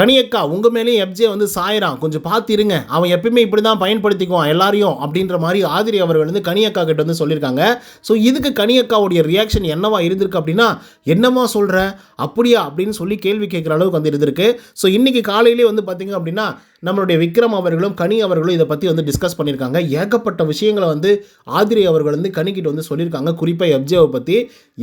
கனியக்கா உங்கள் மேலேயும் எஃப்ஜே வந்து சாயிறான், கொஞ்சம் பார்த்திருங்க, அவன் எப்பயுமே இப்படி தான் பயன்படுத்திக்குவான் எல்லாரையும் அப்படின்ற மாதிரி ஆதிரி அவர்கள் வந்து கனியக்கா கிட்ட வந்து சொல்லியிருக்காங்க. ஸோ இதுக்கு கனியக்காவுடைய ரியாக்ஷன் என்னவா இருந்திருக்கு அப்படின்னா, என்னமா சொல்கிற அப்படியா அப்படின்னு சொல்லி கேள்வி கேட்குற அளவுக்கு வந்து இருந்திருக்கு. ஸோ இன்றைக்கி காலையிலே வந்து பார்த்திங்க அப்படின்னா நம்மளுடைய விக்ரம் அவர்களும் கனி அவர்களும் இதை பற்றி வந்து டிஸ்கஸ் பண்ணியிருக்காங்க. ஏகப்பட்ட விஷயங்களை வந்து ஆதிரி அவர்கள் வந்து கனிக்கிட்ட வந்து சொல்லியிருக்காங்க. குறிப்பாக எஃப்ஜேவை பற்றி,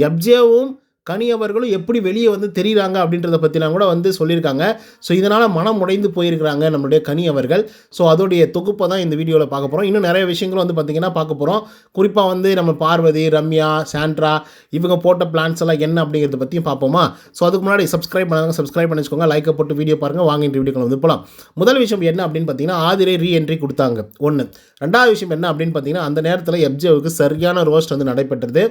எஃப்ஜேவும் கனி அவர்களும் எப்படி வெளியே வந்து தெரியுறாங்க அப்படின்றத பற்றிலாம் கூட வந்து சொல்லியிருக்காங்க. ஸோ இதனால் மனம் உடைந்து போயிருக்கிறாங்க நம்மளுடைய கனி அவர்கள். ஸோ அதோடைய தொகுப்பை தான் இந்த வீடியோவில் பார்க்க போகிறோம். இன்னும் நிறைய விஷயங்கள் வந்து பார்த்திங்கன்னா பார்க்க போகிறோம். குறிப்பாக வந்து நம்ம பார்வதி, ரம்யா, சாண்ட்ரா இவங்க போட்ட பிளான்ஸ் எல்லாம் என்ன அப்படிங்கிறத பற்றியும் பார்ப்போமா. ஸோ அதுக்கு முன்னாடி சப்ஸ்கிரைப் பண்ணாங்க, சப்ஸ்கிரைப் பண்ணி வச்சுக்கோங்க, லைக்கை போட்டு வீடியோ பாருங்கள். வாங்க இந்த வீடியோக்கள் வந்து போகலாம். முதல் விஷயம் என்ன அப்படின்னு பார்த்தீங்கன்னா, ஆதிரை ரீஎன்ட்ரி கொடுத்தாங்க ஒன்று. ரெண்டாவது விஷயம் என்ன அப்படின்னு பார்த்தீங்கன்னா, அந்த நேரத்தில் எஃப்ஜேவுக்கு சரியான ரோஸ்ட் வந்து நடைபெற்றது.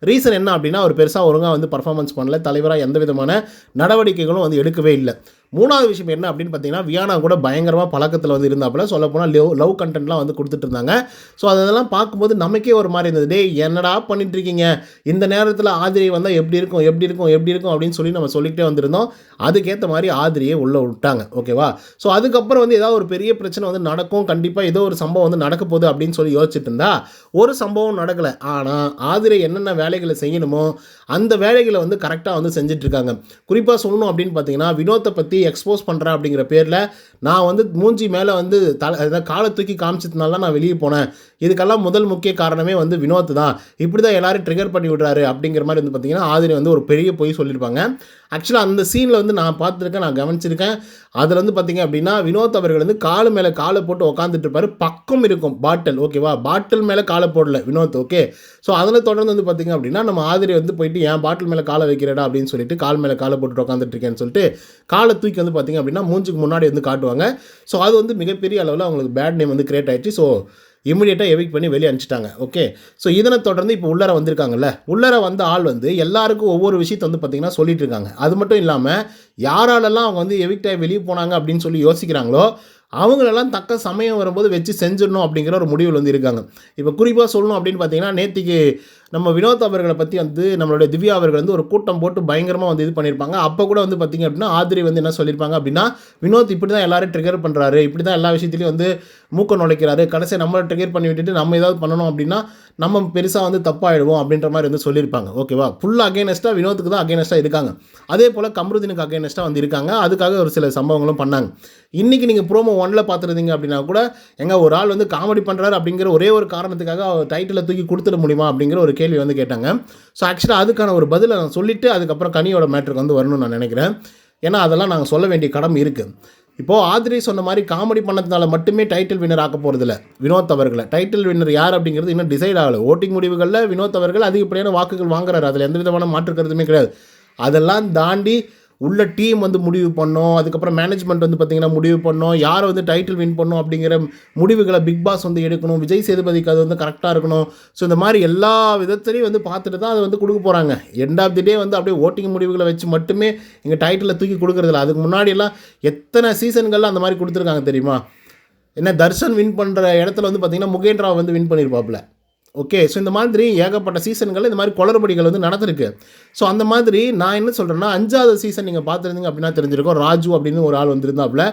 ரீசன் என்ன அப்படின்னா, அவர் பெருசாக ஒழுங்காக வந்து பர்ஃபார்மன்ஸ் பண்ணல, தலைவராக எந்த விதமான நடவடிக்கைகளும் வந்து எடுக்கவே இல்லை. மூணாவது விஷயம் என்ன அப்படின்னு பார்த்தீங்கன்னா, வியானா கூட பயங்கரமாக பழக்கத்தில் வந்து இருந்தாப்புல, சொல்லப்போனால் லவ் கண்டென்ட்லாம் வந்து கொடுத்துட்டு இருந்தாங்க. ஸோ அதெல்லாம் பார்க்கும்போது நமக்கே ஒரு மாதிரி இருந்தது, டே என்னடா பண்ணிட்டுருக்கீங்க, இந்த நேரத்தில் ஆதிரி வந்தால் எப்படி இருக்கும் எப்படி இருக்கும் எப்படி இருக்கும் அப்படின்னு சொல்லி நம்ம சொல்லிக்கிட்டே வந்திருந்தோம். அதுக்கேற்ற மாதிரி ஆதிரியை உள்ளே விட்டாங்க. ஓகேவா. ஸோ அதுக்கப்புறம் வந்து ஏதாவது ஒரு பெரிய பிரச்சனை வந்து நடக்கும், கண்டிப்பாக ஏதோ ஒரு சம்பவம் வந்து நடக்க போகுது அப்படின்னு சொல்லி யோசிச்சுட்டு இருந்தா ஒரு சம்பவம் நடக்கலை. ஆனால் ஆதிரை என்னென்ன வேலைகளை செய்யணுமோ அந்த வேலைகளை வந்து கரெக்டாக வந்து செஞ்சிட்ருக்காங்க. குறிப்பாக சொல்லணும் அப்படின்னு பார்த்தீங்கன்னா, வினோத்தை பற்றி எக்ஸ்போஸ் பண்ணுறேன் அப்படிங்கிற பேரில் நான் வந்து மூஞ்சி மேலே வந்து காலை தூக்கி காமிச்சதுனால நான் வெளியே போனேன், இதுக்கெல்லாம் முதல் முக்கிய காரணமே வந்து வினோத் தான், இப்படி தான் எல்லோரும் ட்ரிகர் பண்ணி விடுறாரு அப்படிங்கிற மாதிரி வந்து பார்த்திங்கன்னா ஆதிரி வந்து ஒரு பெரிய பொய் சொல்லியிருப்பாங்க. ஆக்சுவலாக அந்த சீனில் வந்து நான் பார்த்துருக்கேன், நான் கவனிச்சிருக்கேன். அதில் வந்து பார்த்திங்க அப்படின்னா வினோத் அவர்கள் வந்து காலு மேலே காலை போட்டு உட்காந்துட்டு இருப்பார், பக்கம் இருக்கும் பாட்டில். ஓகேவா, பாட்டில் மேலே காலை போடல வினோத். ஓகே. ஸோ அதில் தொடர்ந்து வந்து பார்த்திங்க அப்படின்னா நம்ம ஆதிரி வந்து போயிட்டு என் பாட்டில் மேலே காலை வைக்கிறடா அப்படின்னு சொல்லிட்டு கால் மேலே காலை போட்டு உட்காந்துட்டு இருக்கேன்னு சொல்லிட்டு காலை தூக்கி வந்து பார்த்திங்க அப்படின்னா மூஞ்சுக்கு முன்னாடி வந்து காட்டுவாங்க. ஸோ அது வந்து மிகப்பெரிய அளவில் அவங்களுக்கு பேட் நேம் வந்து கிரியேட் ஆகிடுச்சு. ஸோ இமிடியேட்டாக எவிக்ட் பண்ணி வெளியே அனுப்பிச்சிட்டாங்க. ஓகே. ஸோ இதனை தொடர்ந்து இப்போ உள்ளார வந்திருக்காங்கல்ல, உள்ளார வந்த ஆள் வந்து எல்லாருக்கும் ஒவ்வொரு விஷயத்தை வந்து பார்த்திங்கன்னா சொல்லிட்டு இருக்காங்க. அது மட்டும் இல்லாமல் யாராலெல்லாம் அவங்க வந்து எவிக்ட் ஆகி வெளியே போனாங்க அப்படின்னு சொல்லி யோசிக்கிறாங்களோ அவங்களெல்லாம் தக்க சமயம் வரும்போது வச்சு செஞ்சிடணும் அப்படிங்கிற ஒரு முடிவில் வந்து இருக்காங்க. இப்போ குறிப்பாக சொல்லணும் அப்படின்னு பார்த்தீங்கன்னா, நேற்றுக்கு நம்ம வினோத் அவர்களை பற்றி வந்து நம்மளுடைய திவ்யா அவர்கள் வந்து ஒரு கூட்டம் போட்டு பயங்கரமாக வந்து இது பண்ணியிருப்பாங்க. அப்போ கூட வந்து பார்த்திங்க அப்படின்னா ஆதிரி வந்து என்ன சொல்லியிருப்பாங்க அப்படின்னா, வினோத் இப்படி தான் எல்லோரும் ட்ரிகர் பண்ணுறாரு, இப்படி தான் எல்லா விஷயத்துலையும் வந்து மூக்க நுழைக்கிறாரு, கடைசியாக நம்மளை ட்ரிகர் பண்ணி விட்டுட்டு நம்ம ஏதாவது பண்ணணும் அப்படின்னா நம்ம பெருசாக வந்து தப்பாகிடுவோம் அப்படின்ற மாதிரி வந்து சொல்லியிருப்பாங்க. ஓகேவா. ஃபுல்லாக அகேனஸ்ட்டாக வினோத்துக்கு தான் அகேனஸ்ட்டாக இருக்காங்க. அதே போல் கம்ருதீனுக்கு அகேனஸ்ட்டாக வந்து இருக்காங்க. அதுக்காக ஒரு சில சம்பவங்களும் பண்ணாங்க. இன்றைக்கி நீங்கள் ப்ரோமோ 1 பார்த்துருந்தீங்க அப்படின்னா கூட, ஒரு ஆள் வந்து காமெடி பண்ணுறாரு அப்படிங்கிற ஒரே ஒரு காரணத்துக்காக டைட்டிலை தூக்கி கொடுத்துட முடியுமா அப்படிங்கிற ஒரு கேள்வி வந்து கேட்டாங்க. ஸோ ஆக்சுவலாக அதுக்கான ஒரு பதிலை நான் சொல்லிவிட்டு அதுக்கப்புறம் கனியோட மேட்ருக்கு வந்து வரணும்னு நான் நினைக்கிறேன். ஏன்னா அதெல்லாம் நாங்கள் சொல்ல வேண்டிய கடமை இருக்குது. இப்போது ஆதிரி சொன்ன மாதிரி காமெடி பண்ணதுனால மட்டுமே டைட்டில் வின்னர் ஆக்க போகிறதில்ல வினோத் அவர்களை. டைட்டில் வின்னர் யார் அப்படிங்கிறது இன்னும் டிசைட் ஆகலை. ஓட்டிங் முடிவுகளில் வினோத் அவர்கள் அதிகப்படியான வாக்குகள் வாங்குறாரு, அதில் எந்த விதமான மாற்று கருத்துமே கிடையாது. அதெல்லாம் தாண்டி உள்ள டீம் வந்து முடிவு பண்ணோம், அதுக்கப்புறம் மேனேஜ்மெண்ட் வந்து பார்த்திங்கன்னா முடிவு பண்ணோம், யாரை வந்து டைட்டில் வின் பண்ணோம் அப்படிங்கிற முடிவுகளை பிக் பாஸ் வந்து எடுக்கணும், விஜய் சேதுபதிக்கு அது வந்து கரெக்டாக இருக்கணும். ஸோ இந்த மாதிரி எல்லா விதத்துலையும் வந்து பார்த்துட்டு தான் அதை வந்து கொடுக்க போகிறாங்க. எண்ட் ஆஃப் தி டே வந்து அப்படியே ஓட்டிங் முடிவுகளை வச்சு மட்டுமே எங்கள் டைட்டிலை தூக்கி கொடுக்குறதில்ல. அதுக்கு முன்னாடியெல்லாம் எத்தனை சீசன்களில் அந்த மாதிரி கொடுத்துருக்காங்க தெரியுமா. என்ன தர்ஷன் வின் பண்ணுற இடத்துல வந்து பார்த்திங்கன்னா முகேன் ராவ் வந்து வின் பண்ணியிருப்பாப்புல. ஓகே. ஸோ இந்த மாதிரி ஏகப்பட்ட சீசன்கள் இந்த மாதிரி குளறுபடிகள் வந்து நடந்திருக்கு. ஸோ அந்த மாதிரி நான் என்ன சொல்கிறேன்னா, 5வது சீசன் நீங்கள் பார்த்துருந்தீங்க அப்படின்னா தெரிஞ்சிருக்கும். ராஜு அப்படின்னு ஒரு ஆள் வந்துருந்தாப்புல,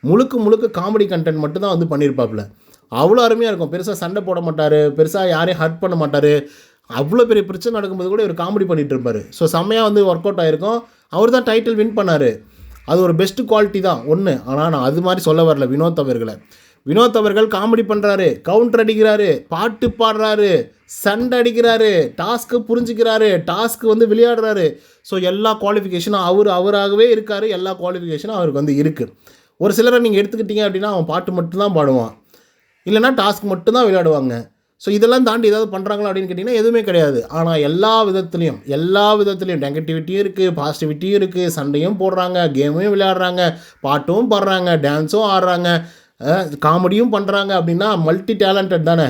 முழுக்க காமெடி கண்டென்ட் மட்டும் தான் வந்து பண்ணியிருப்பாப்புல. அவ்வளோ அருமையாக இருக்கும். பெருசாக சண்டை போட மாட்டார், பெருசாக யாரையும் ஹர்ட் பண்ண மாட்டார். அவ்வளோ பெரிய பிரச்சனை நடக்கும்போது கூட இவர் காமெடி பண்ணிகிட்டு இருப்பார். ஸோ செம்மையாக வந்து ஒர்க் அவுட் ஆகிருக்கும். அவர் தான் டைட்டில் வின் பண்ணார். அது ஒரு பெஸ்ட்டு குவாலிட்டி தான் ஒன்று. ஆனால் நான் அது மாதிரி சொல்ல வரல வினோத் அவர்களை. வினோத் அவர்கள் காமெடி பண்ணுறாரு, கவுண்டர் அடிக்கிறாரு, பாட்டு பாடுறாரு, சண்டை அடிக்கிறாரு, டாஸ்க்கு புரிஞ்சுக்கிறாரு, டாஸ்க்கு வந்து விளையாடுறாரு. ஸோ எல்லா குவாலிஃபிகேஷனும் அவராகவே இருக்கார். எல்லா குவாலிஃபிகேஷனும் அவருக்கு வந்து இருக்குது. ஒரு சிலரை நீங்கள் எடுத்துக்கிட்டீங்க அப்படின்னா அவன் பாட்டு மட்டும்தான் பாடுவான், இல்லைனா டாஸ்க் மட்டும்தான் விளையாடுவாங்க. ஸோ இதெல்லாம் தாண்டி ஏதாவது பண்ணுறாங்களா அப்படின்னு கேட்டிங்கன்னா எதுவுமே கிடையாது. ஆனால் எல்லா விதத்துலேயும் நெகட்டிவிட்டியும் இருக்குது, பாசிட்டிவிட்டியும் இருக்குது, சண்டையும் போடுறாங்க, கேமையும் விளையாடுறாங்க, பாட்டும் பாடுறாங்க, டான்ஸும் ஆடுறாங்க, காமெடியும் பண்ணுறாங்க. அப்படின்னா மல்டி டேலண்டட் தானே.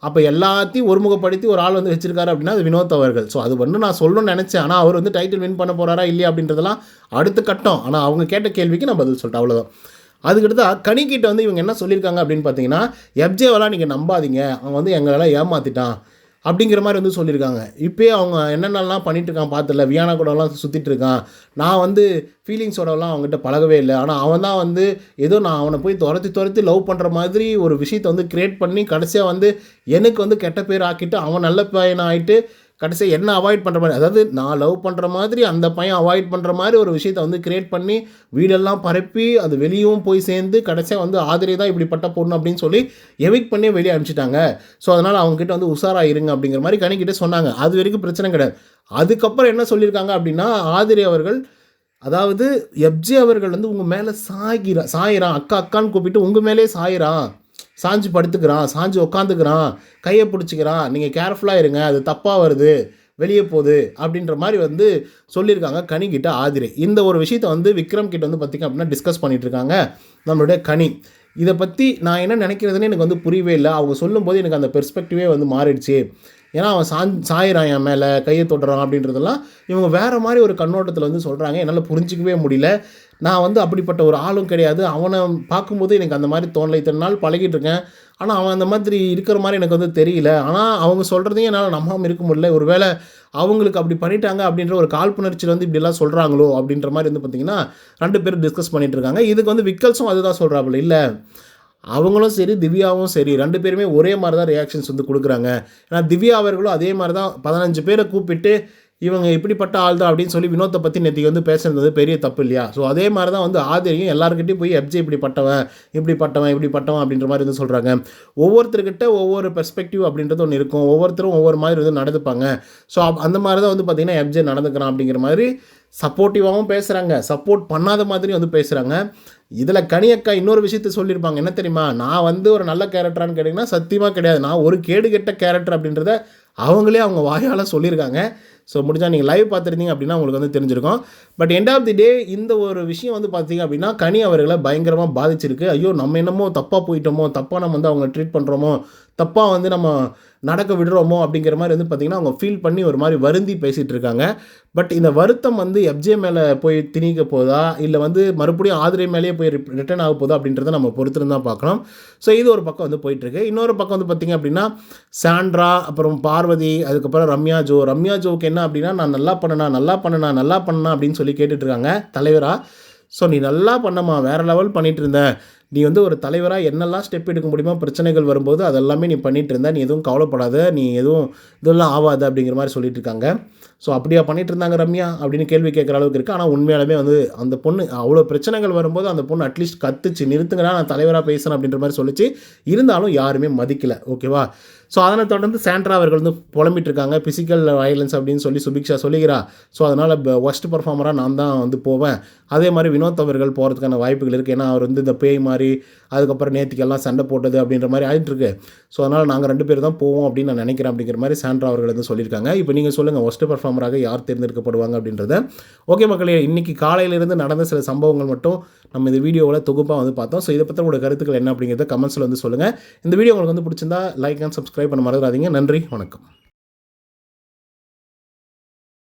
அப்போ எல்லாத்தையும் ஒருமுகப்படுத்தி ஒரு ஆள் வந்து வச்சிருக்காரு அப்படின்னா அது வினோத் அவர்கள். ஸோ அது வந்து நான் சொல்லணும்னு நினச்சேன். ஆனால் அவர் வந்து டைட்டில் வின் பண்ண போகிறாரா இல்லையா அப்படின்றதெல்லாம் அடுத்த கட்டம். ஆனால் அவங்க கேட்ட கேள்விக்கு நான் பதில் சொல்லிட்டேன், அவ்வளோதான். அதுக்கடுத்து கனிக்கிட்ட வந்து இவங்க என்ன சொல்லியிருக்காங்க அப்படின்னு பார்த்தீங்கன்னா, எஃப்ஜேவெல்லாம் நீங்கள் நம்பாதீங்க, அவன் வந்து எங்களெல்லாம் ஏமாற்றிட்டான், அப்படிங்கிற மாதிரி வந்து சொல்லியிருக்காங்க. இப்போயே அவங்க என்னென்னலாம் பண்ணிட்டு இருக்கான் பார்த்துல, வியானா கூடலாம் சுற்றிட்டு இருக்கான். நான் வந்து ஃபீலிங்ஸோடலாம் அவங்ககிட்ட பழகவே இல்லை. ஆனால் அவன் தான் வந்து ஏதோ நான் அவனை போய் துரத்தி லவ் பண்ணுற மாதிரி ஒரு விஷயத்தை வந்து கிரியேட் பண்ணி கடைசியாக வந்து எனக்கு வந்து கெட்ட பேர் ஆக்கிட்டு அவன் நல்ல பையனாக ஆகிட்டு கடைசியாக என்ன அவாய்ட் பண்ணுற மாதிரி, அதாவது நான் லவ் பண்ணுற மாதிரி அந்த பையன் அவாய்ட் பண்ணுற மாதிரி ஒரு விஷயத்தை வந்து கிரியேட் பண்ணி வீடெல்லாம் பரப்பி அது வெளியும் போய் சேர்ந்து கடைசியாக வந்து ஆதிரை தான் இப்படிப்பட்ட பொண்ணு அப்படின்னு சொல்லி எவிக் பண்ணி வெளியே அனுப்பிச்சிட்டாங்க. ஸோ அதனால் அவங்ககிட்ட வந்து உஷாராக இருங்க அப்படிங்கிற மாதிரி கனிக்கிட்ட சொன்னாங்க. அது வரைக்கும் பிரச்சனை கிடையாது. அதுக்கப்புறம் என்ன சொல்லியிருக்காங்க அப்படின்னா, ஆதிரை அவர்கள், அதாவது எப்ஜே அவர்கள் வந்து உங்கள் மேலே சாயிறான், அக்கான்னு கூப்பிட்டு உங்கள் மேலே சாஞ்சு படுத்துக்கிறான், சாஞ்சு உக்காந்துக்கிறான், கையை பிடிச்சிக்கிறான், நீங்கள் கேர்ஃபுல்லாக இருங்க, அது தப்பாக வருது, வெளியே போகுது அப்படின்ற மாதிரி வந்து சொல்லியிருக்காங்க கனிக்கிட்ட ஆதிரை. இந்த ஒரு விஷயத்தை வந்து விக்ரம் கிட்ட வந்து பார்த்திங்க அப்படின்னா டிஸ்கஸ் பண்ணிகிட்ருக்காங்க நம்மளுடைய கனி. இதை பற்றி நான் என்ன நினைக்கிறதுன்னு எனக்கு வந்து புரியவே இல்லை. அவங்க சொல்லும்போது எனக்கு அந்த பெர்ஸ்பெக்டிவே வந்து மாறிடுச்சு. ஏன்னா அவன் சாயிறான் என் மேலே, கையை தொடுறான் அப்படின்றதெல்லாம் இவங்க வேறு மாதிரி ஒரு கண்ணோட்டத்தில் வந்து சொல்கிறாங்க. என்னால் புரிஞ்சிக்கவே முடியல. நான் வந்து அப்படிப்பட்ட ஒரு ஆளும் கிடையாது. அவனை பார்க்கும்போது எனக்கு அந்த மாதிரி தோணலை. இத்தனை நாள் பழகிட்டு இருக்கேன், ஆனால் அவன் அந்த மாதிரி இருக்கிற மாதிரி எனக்கு வந்து தெரியல. ஆனால் அவங்க சொல்கிறதையும் என்னால் நம்பாமல் இருக்க முடியல. ஒரு வேளை அவங்களுக்கு அப்படி பண்ணிட்டாங்க அப்படின்ற ஒரு காழ்ப்புணர்ச்சியில் வந்து இப்படிலாம் சொல்கிறாங்களோ அப்படின்ற மாதிரி வந்து பார்த்திங்கன்னா 2 பேரும் டிஸ்கஸ் பண்ணிகிட்டு இருக்காங்க. இதுக்கு வந்து விக்கல்ஸும் அதுதான் சொல்கிறாப்புல, இல்லை அவங்களும் சரி திவ்யாவும் சரி 2 பேருமே ஒரே மாதிரி தான் ரியாக்ஷன்ஸ் வந்து கொடுக்குறாங்க. ஏன்னா திவ்யா அவர்களும் அதே மாதிரி தான் 15 பேரை கூப்பிட்டு இவங்க இப்படிப்பட்ட ஆள் தான் அப்படின்னு சொல்லி வினோத்தை பற்றி நேற்றுக்கு வந்து பேசுறது பெரிய தப்பு இல்லையா? ஸோ அதே மாதிரி தான் வந்து ஆதிரியும் எல்லாருக்கிட்டையும் போய் எப்ஜே இப்படிப்பட்டவன் அப்படின்ற மாதிரி வந்து சொல்கிறாங்க. ஒவ்வொருத்தர்கிட்ட ஒவ்வொரு பெர்ஸ்பெக்டிவ் அப்படின்றது ஒன்று இருக்கும். ஒவ்வொருத்தரும் ஒவ்வொரு மாதிரி வந்து நடந்துப்பாங்க. ஸோ அந்த மாதிரி தான் வந்து பார்த்திங்கன்னா எப்ஜே நடந்துக்கிறான் அப்படிங்கிற மாதிரி சப்போர்ட்டிவாகவும் பேசுகிறாங்க, சப்போர்ட் பண்ணாத மாதிரி வந்து பேசுகிறாங்க. இதில் கனியக்கா இன்னொரு விஷயத்த சொல்லியிருப்பாங்க. என்ன தெரியுமா? நான் வந்து ஒரு நல்ல கேரக்டரான்னு கேட்டிங்கன்னா சத்தியமாக கிடையாது. நான் ஒரு கேடுகெட்ட கேரக்டர் அப்படின்றத அவங்களே அவங்க வாயால் சொல்லியிருக்காங்க. ஸோ முடிஞ்சால் நீங்கள் லைவ் பார்த்துருந்தீங்க அப்படின்னா உங்களுக்கு வந்து தெரிஞ்சிருக்கும். பட் எண்ட் ஆஃப் தி டே இந்த ஒரு விஷயம் வந்து பார்த்திங்க அப்படின்னா கனி அவர்களை பயங்கரமாக பாதிச்சிருக்கு. ஐயோ நம்ம என்னமோ தப்பாக போயிட்டோமோ, தப்பாக நம்ம வந்து அவங்கள ட்ரீட் பண்ணுறோமோ, தப்பாக வந்து நம்ம நடக்க விடுறோமோ அப்படிங்கிற மாதிரி வந்து பார்த்திங்கன்னா அவங்க ஃபீல் பண்ணி ஒரு மாதிரி வருந்தி பேசிகிட்டு இருக்காங்க. பட் இந்த வருத்தம் வந்து எப்ஜே மேலே போய் திணிக்க போதா, இல்லை வந்து மறுபடியும் ஆதிரை மேலேயே போய் ரிட்டர்ன் ஆக போதா அப்படின்றத நம்ம பொறுத்திருந்து தான் பார்க்கணும். ஸோ இது ஒரு பக்கம் வந்து போயிட்டுருக்கு. இன்னொரு பக்கம் வந்து பார்த்திங்க அப்படின்னா சாண்ட்ரா, அப்புறம் பார்வதி, அதுக்கப்புறம் ரம்யா ஜோவுக்கு என்ன அப்படின்னா, நான் நல்லா பண்ணனா அப்படின்னு சொல்லி கேட்டுட்ருக்காங்க தலைவராக. ஸோ நீ நல்லா பண்ணமா, வேறு லெவல் பண்ணிகிட்டு இருந்த, நீ வந்து ஒரு தலைவராக என்னெல்லாம் ஸ்டெப் எடுக்க முடியுமோ பிரச்சனைகள் வரும்போது அதெல்லாமே நீ பண்ணிகிட்டு இருந்த, நீ எதுவும் கவலைப்படாத, நீ எதுவும் இதெல்லாம் ஆகாது அப்படிங்கிற மாதிரி சொல்லிட்டு இருக்காங்க. ஸோ அப்படியா பண்ணிகிட்டு இருந்தாங்க ரம்யா அப்படின்னு கேள்வி கேட்குற அளவுக்கு இருக்குது. ஆனால் உண்மையாலுமே வந்து அந்த பொண்ணு அவ்வளோ பிரச்சனைகள் வரும்போது அந்த பொண்ணு அட்லீஸ்ட் கத்துச்சு, நிறுத்துங்கடா நான் தலைவராக பேசுகிறேன் அப்படின்ற மாதிரி சொல்லிச்சு. இருந்தாலும் யாருமே மதிக்கலை. ஓகேவா? ஸோ அதனை தொடர்ந்து சாண்ட்ரா அவர்கள் வந்து புலம்பிட்டு இருக்காங்க. ஃபிசிக்கல் வயலன்ஸ் அப்படின்னு சொல்லி சுபிக்ஷா சொல்லிக்கிறா. ஸோ அதனால் ஒஸ்ட் பர்ஃபார்மராக நான் தான் வந்து போவேன். அதே மாதிரி வினோத் அவர்கள் போகிறதுக்கான வாய்ப்புகள் இருக்குது. ஏன்னா அவர் வந்து இந்த பேய் மாதிரி அதுக்கப்புறம் நேத்திக்கெல்லாம் சண்டை போட்டது அப்படின்ற மாதிரி ஆகிட்டுருக்கு. ஸோ அதனால் நாங்கள் 2 பேர் தான் போவோம் அப்படின்னு நான் நினைக்கிறேன் அப்படிங்கிற மாதிரி சாண்ட்ரா அவர்கள் வந்து சொல்லியிருக்காங்க. இப்போ நீங்கள் சொல்லுங்கள், ஒஸ்ட் பர்ஃபார்மராக யார் தேர்ந்தெடுக்கப்படுவாங்க அப்படின்றத. ஓகே மக்களே, இன்றைக்கி காலையிலேருந்து நடந்த சில சம்பவங்கள் மட்டும் நம்ம இந்த வீடியோவில் தொகுப்பாக வந்து பார்த்தோம். ஸோ இதை பற்றி உங்களோட கருத்துக்கள் என்ன அப்படிங்கிறத கமெண்ட்ஸில் வந்து சொல்லுங்கள். இந்த வீடியோ உங்களுக்கு வந்து பிடிச்சிருந்தா லைக் அண்ட் சப்ஸ்கிரைப் பண்ண மறந்துடாதீங்க. நன்றி, வணக்கம்.